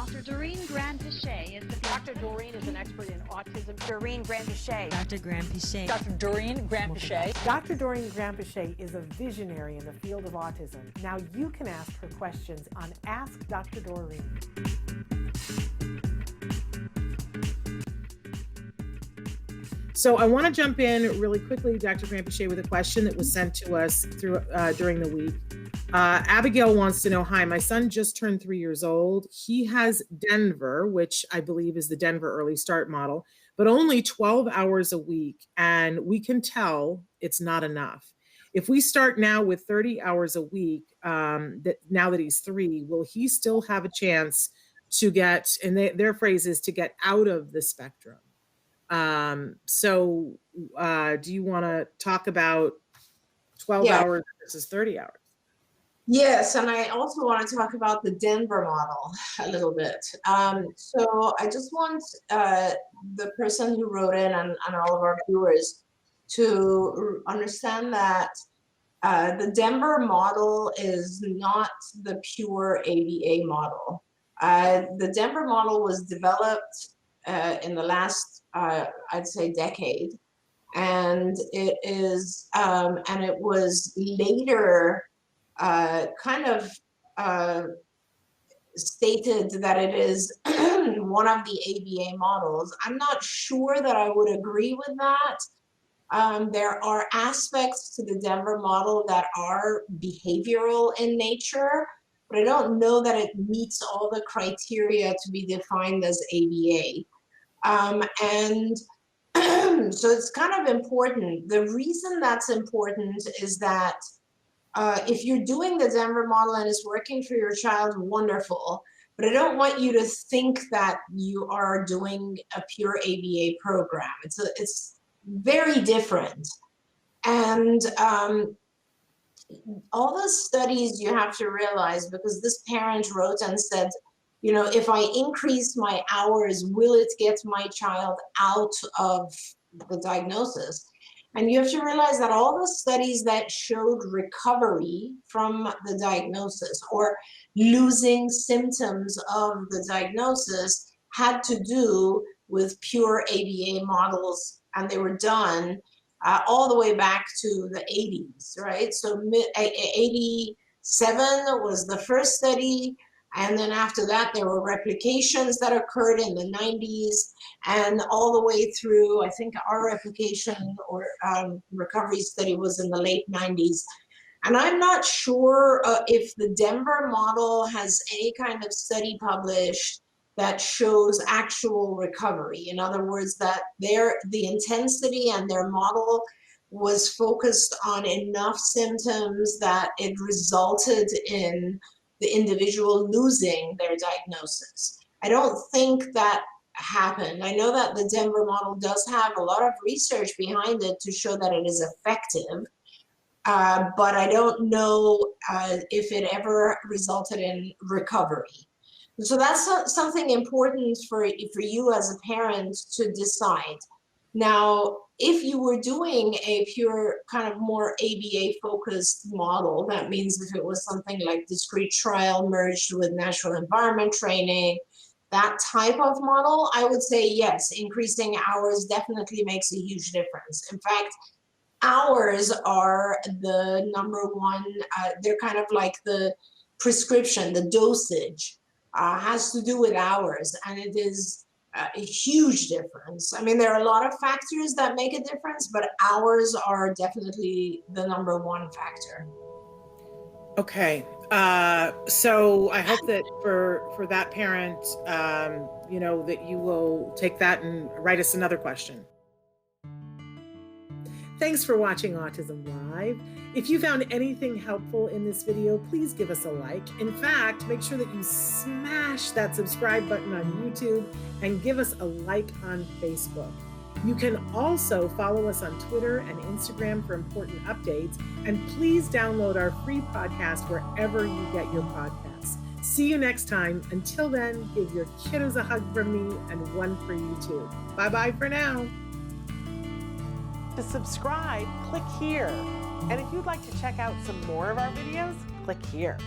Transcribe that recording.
Dr. Doreen Grand-Pichet is the Dr. Doreen is an expert in autism. Doreen Grand-Pichet. Dr. Grand-Pichet. Dr. Doreen Grand-Pichet. Dr. Doreen Grand-Pichet is a visionary in the field of autism. Now you can ask her questions on Ask Dr. Doreen. So I want to jump in really quickly, Dr. Grand-Pichet, with a question that was sent to us during the week. Abigail wants to know, hi, my son just turned 3 years old. He has Denver, which I believe is the Denver Early Start model, but only 12 hours a week. And we can tell it's not enough. If we start now with 30 hours a week, now that he's 3, will he still have a chance to get, and their phrase is to get out of the spectrum? Do you want to talk about 12 hours versus 30 hours? Yes, and I also want to talk about the Denver model a little bit. So I just want the person who wrote in and all of our viewers to understand that the Denver model is not the pure ABA model. The Denver model was developed in the last, I'd say, decade, and it is, and it was later stated that it is one of the ABA models. I'm not sure that I would agree with that. There are aspects to the Denver model that are behavioral in nature, but I don't know that it meets all the criteria to be defined as ABA. So it's kind of important. The reason that's important is that if you're doing the Denver model and it's working for your child, wonderful. But I don't want you to think that you are doing a pure ABA program. It's very different. And all the studies you have to realize, because this parent wrote and said, you know, if I increase my hours, will it get my child out of the diagnosis? And you have to realize that all the studies that showed recovery from the diagnosis or losing symptoms of the diagnosis had to do with pure ABA models, and they were done all the way back to the 80s, right? So 87 was the first study. And then after that, there were replications that occurred in the 90s and all the way through, I think our replication or recovery study was in the late 90s. And I'm not sure if the Denver model has any kind of study published that shows actual recovery. In other words, that the intensity and their model was focused on enough symptoms that it resulted in the individual losing their diagnosis. I don't think that happened. I know that the Denver model does have a lot of research behind it to show that it is effective, but I don't know if it ever resulted in recovery. So that's something important for you as a parent to decide. Now, if you were doing a pure kind of more ABA focused model, that means if it was something like discrete trial merged with natural environment training, that type of model, I would say yes, increasing hours definitely makes a huge difference. In fact, hours are the number one, they're kind of like the prescription, the dosage has to do with hours, and it is a huge difference. I mean, there are a lot of factors that make a difference, but hours are definitely the number one factor. Okay. So I hope that for that parent, you know, that you will take that and write us another question. Thanks for watching Autism Live. If you found anything helpful in this video, please give us a like. In fact, make sure that you smash that subscribe button on YouTube and give us a like on Facebook. You can also follow us on Twitter and Instagram for important updates. And please download our free podcast wherever you get your podcasts. See you next time. Until then, give your kiddos a hug from me and one for you too. Bye-bye for now. To subscribe, click here. And if you'd like to check out some more of our videos, click here.